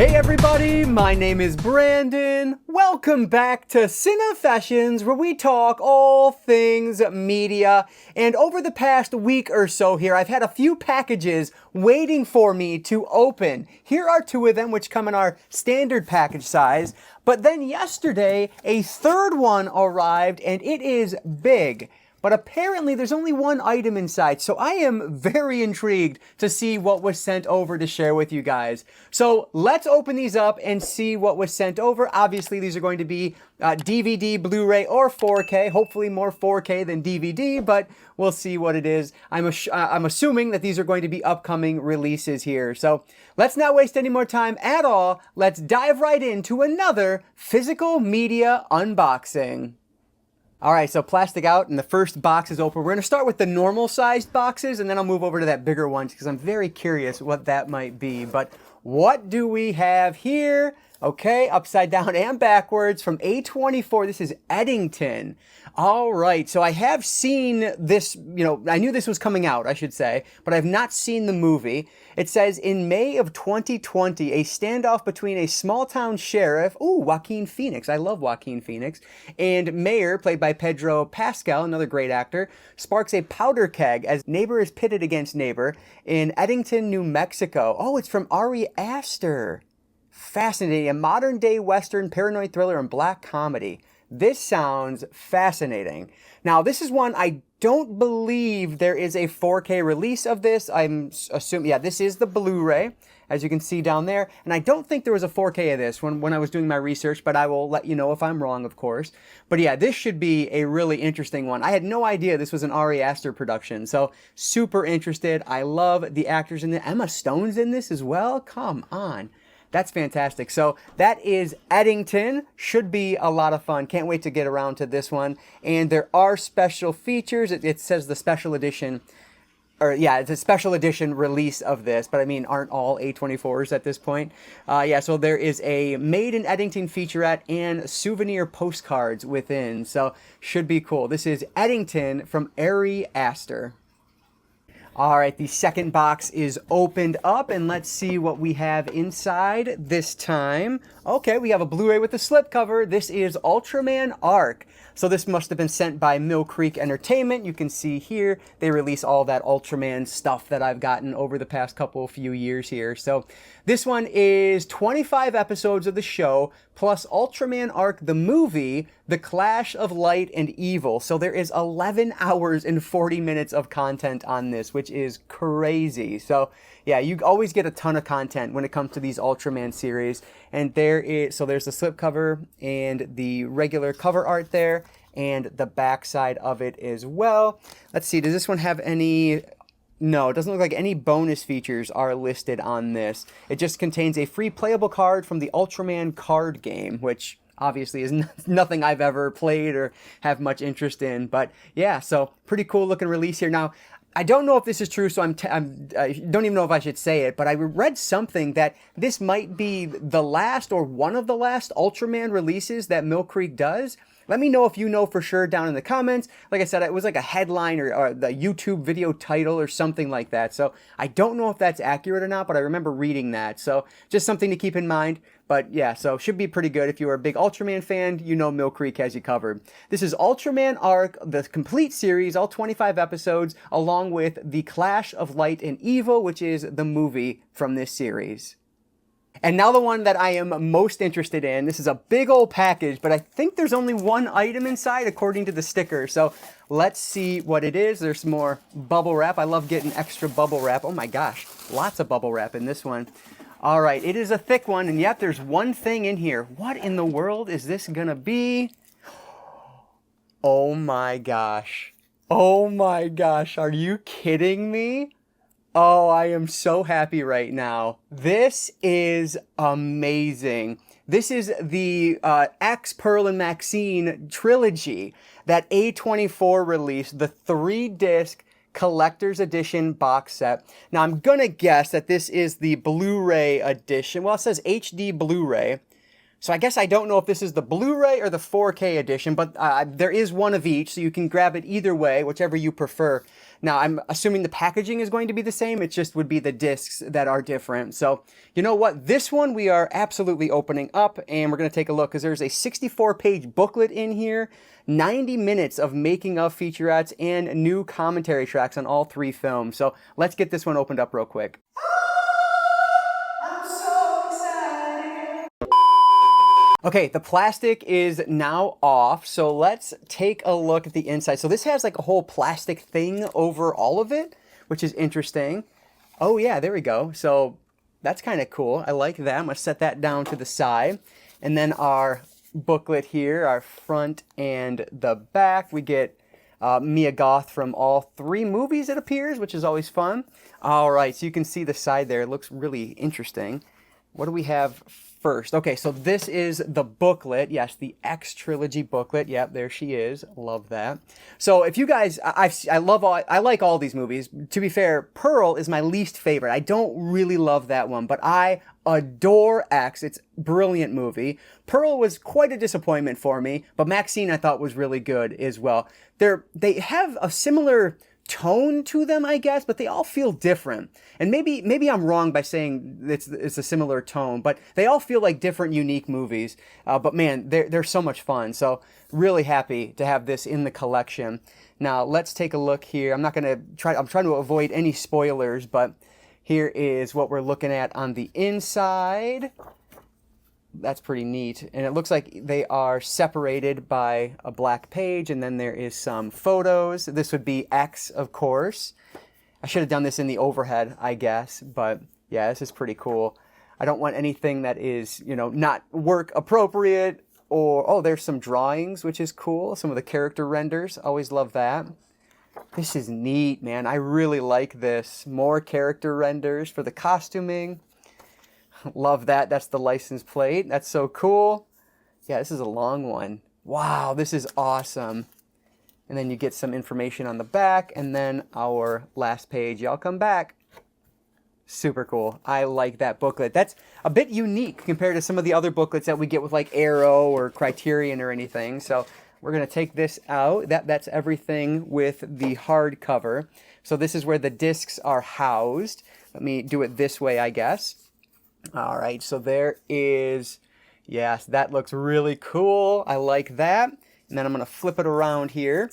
Hey everybody, my name is Brandon. Welcome back to Cinefessions, where we talk all things media. And over the past week or so here, I've had a few packages waiting for me to open. Here are two of them, which come in our standard package size. But then yesterday, a third one arrived, and it is big. But apparently there's only one item inside, so I am very intrigued to see what was sent over to share with you guys. So let's open these up and see what was sent over. Obviously these are going to be DVD, Blu-ray, or 4K. Hopefully more 4K than DVD, but we'll see what it is. I'm assuming that these are going to be upcoming releases here. So let's not waste any more time at all. Let's dive right into another physical media unboxing. All right, so plastic out and the first box is open. We're going to start with the normal sized boxes and then I'll move over to that bigger one because I'm very curious what that might be. But what do we have here? Okay, upside down and backwards from A24. This is Eddington. All right, so I have seen this, I knew this was coming out, I should say, but I've not seen the movie. It says, in May of 2020, a standoff between a small-town sheriff, Joaquin Phoenix, I love Joaquin Phoenix, and mayor, played by Pedro Pascal, another great actor, sparks a powder keg as neighbor is pitted against neighbor in Eddington, New Mexico. Oh, it's from Ari Aster. Fascinating. A modern-day Western, paranoid thriller, and black comedy. This sounds fascinating. Now, this is one I don't believe there is a 4K release of this. I'm assuming, yeah, this is the Blu-ray, as you can see down there. And I don't think there was a 4K of this when I was doing my research, but I will let you know if I'm wrong, of course. But yeah, this should be a really interesting one. I had no idea this was an Ari Aster production, so super interested. I love the actors in it. Emma Stone's in this as well? Come on. That's fantastic. So that is Eddington. Should be a lot of fun. Can't wait to get around to this one. And there are special features. It says the special edition, it's a special edition release of this, but I mean, aren't all A24s at this point? So there is a Made in Eddington featurette and souvenir postcards within. So should be cool. This is Eddington from Ari Aster. All right, the second box is opened up, and let's see what we have inside this time. Okay, we have a Blu-ray with a slipcover. This is Ultraman Arc. So this must have been sent by Mill Creek Entertainment. You can see here, they release all that Ultraman stuff that I've gotten over the past few years here. So this one is 25 episodes of the show, plus Ultraman Arc, the movie, The Clash of Light and Evil. So there is 11 hours and 40 minutes of content on this, which is crazy. So yeah, you always get a ton of content when it comes to these Ultraman series. And there's the slipcover and the regular cover art there, and the back side of it as well. Let's see, does this one have any... No, it doesn't look like any bonus features are listed on this. It just contains a free playable card from the Ultraman card game, which obviously is nothing I've ever played or have much interest in. But yeah, so pretty cool looking release here. Now, I don't know if this is true, so I don't even know if I should say it, but I read something that this might be the last or one of the last Ultraman releases that Mill Creek does. Let me know if you know for sure down in the comments. Like I said, it was like a headline or the YouTube video title or something like that. So I don't know if that's accurate or not, but I remember reading that. So just something to keep in mind. But yeah, so should be pretty good. If you are a big Ultraman fan, you know Mill Creek has you covered. This is Ultraman Arc, the complete series, all 25 episodes, along with The Clash of Light and Evil, which is the movie from this series. And now the one that I am most interested in. This is a big old package, but I think there's only one item inside according to the sticker. So let's see what it is. There's some more bubble wrap. I love getting extra bubble wrap. Oh my gosh, lots of bubble wrap in this one. All right, it is a thick one, and yet there's one thing in here. What in the world is this gonna be? Oh my gosh. Oh my gosh, are you kidding me? Oh, I am so happy right now. This is amazing. This is the X, Pearl, and Maxine trilogy that A24 released, the 3-disc collector's edition box set. Now, I'm gonna guess that this is the Blu-ray edition. Well, it says HD Blu-ray. So I guess I don't know if this is the Blu-ray or the 4K edition, but there is one of each, so you can grab it either way, whichever you prefer. Now, I'm assuming the packaging is going to be the same. It just would be the discs that are different. So, you know what? This one we are absolutely opening up, and we're going to take a look, because there's a 64-page booklet in here, 90 minutes of making of featurettes, and new commentary tracks on all 3 films. So let's get this one opened up real quick. Okay, the plastic is now off, so let's take a look at the inside. So this has like a whole plastic thing over all of it, which is interesting. Oh yeah, there we go. So that's kind of cool. I like that. I'm gonna set that down to the side. And then our booklet here, our front and the back, we get Mia Goth from all 3 movies, it appears, which is always fun. All right, so you can see the side there. It looks really interesting. What do we have first? Okay, so this is the booklet. Yes, the X Trilogy booklet. Yep, there she is. Love that. So if you guys, I like all these movies. To be fair, Pearl is my least favorite. I don't really love that one, but I adore X. It's a brilliant movie. Pearl was quite a disappointment for me, but Maxine I thought was really good as well. They have a similar tone to them, I guess, but they all feel different. And maybe I'm wrong by saying it's a similar tone, but they all feel like different, unique movies. But man, they're so much fun. So really happy to have this in the collection. Now let's take a look here. I'm trying to avoid any spoilers, but here is what we're looking at on the inside. That's pretty neat. And it looks like they are separated by a black page, and then there is some photos. This would be X, of course. I should have done this in the overhead, I guess, but yeah, this is pretty cool. I don't want anything that is, not work appropriate, or, oh, there's some drawings, which is cool. Some of the character renders, always love that. This is neat, man. I really like this. More character renders for the costuming. Love that. That's the license plate. That's so cool. Yeah, this is a long one. Wow, this is awesome. And then you get some information on the back, and then our last page. Y'all come back. Super cool. I like that booklet. That's a bit unique compared to some of the other booklets that we get with like Arrow or Criterion or anything. So we're going to take this out. That's everything with the hardcover. So this is where the discs are housed. Let me do it this way, I guess. All right, so there is, yes, that looks really cool. I like that. And then I'm going to flip it around here.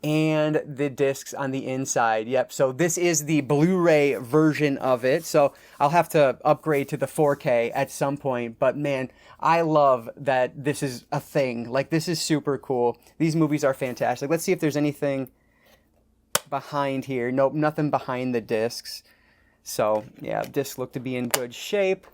And the discs on the inside. Yep, so this is the Blu-ray version of it. So I'll have to upgrade to the 4K at some point. But man, I love that this is a thing. Like, this is super cool. These movies are fantastic. Let's see if there's anything behind here. Nope, nothing behind the discs. So yeah, discs look to be in good shape,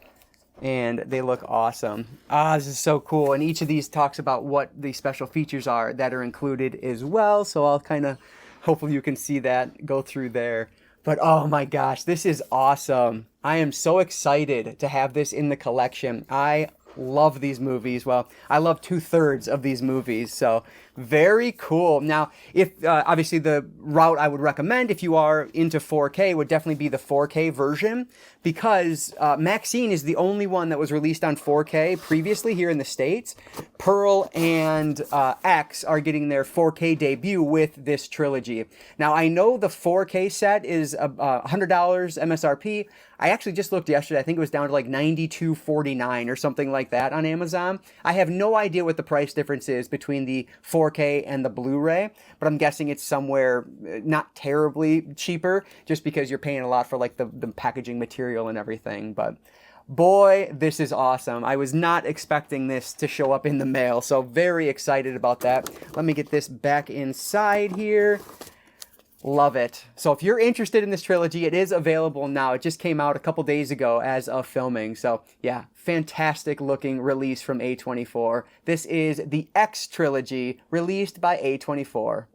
and they look awesome. This is so cool. And each of these talks about what the special features are that are included as well. So I'll kind of, hopefully you can see that, go through there. But oh my gosh, this is awesome. I am so excited to have this in the collection. I love these movies. Well, I love 2/3 of these movies, so very cool. Now, if obviously the route I would recommend if you are into 4K would definitely be the 4K version, because Maxine is the only one that was released on 4K previously here in the States. Pearl and X are getting their 4K debut with this trilogy. Now, I know the 4K set is $100 MSRP. I actually just looked yesterday. I think it was down to like $92.49 or something like that on Amazon. I have no idea what the price difference is between the 4K and the Blu-ray, but I'm guessing it's somewhere not terribly cheaper, just because you're paying a lot for like the packaging material and everything. But boy, this is awesome. I was not expecting this to show up in the mail, so very excited about that. Let me get this back inside here. Love it. So if you're interested in this trilogy, it is available now. It just came out a couple days ago as of filming. So yeah, fantastic looking release from A24. This is the X trilogy released by A24.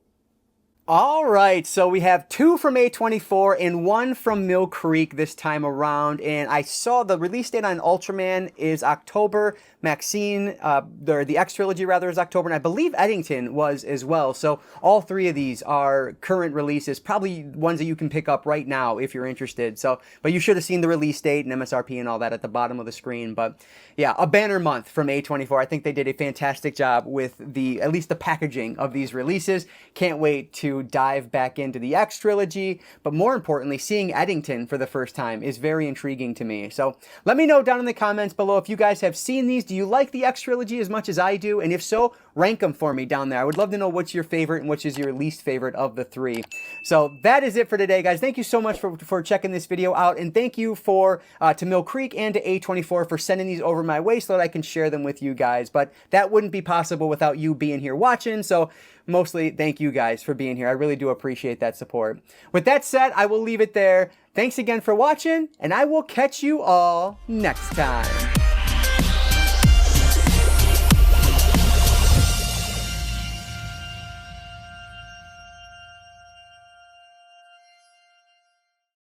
All right, so we have two from A24 and one from Mill Creek this time around, and I saw the release date on Ultraman is October, Maxine, the X trilogy rather is October, and I believe Eddington was as well. So all three of these are current releases, probably ones that you can pick up right now if you're interested. So, but you should have seen the release date and MSRP and all that at the bottom of the screen. But yeah, a banner month from A24. I think they did a fantastic job with at least the packaging of these releases. Can't wait to dive back into the X trilogy, but more importantly, seeing Eddington for the first time is very intriguing to me. So let me know down in the comments below if you guys have seen these. Do you like the X trilogy as much as I do? And if so, rank them for me down there. I would love to know what's your favorite and which is your least favorite of the three. So that is it for today, guys. Thank you so much for checking this video out, and thank you to Mill Creek and to A24 for sending these over my way so that I can share them with you guys. But that wouldn't be possible without you being here watching, so mostly thank you guys for being here. I really do appreciate that support. With that said, I will leave it there. Thanks again for watching, and I will catch you all next time.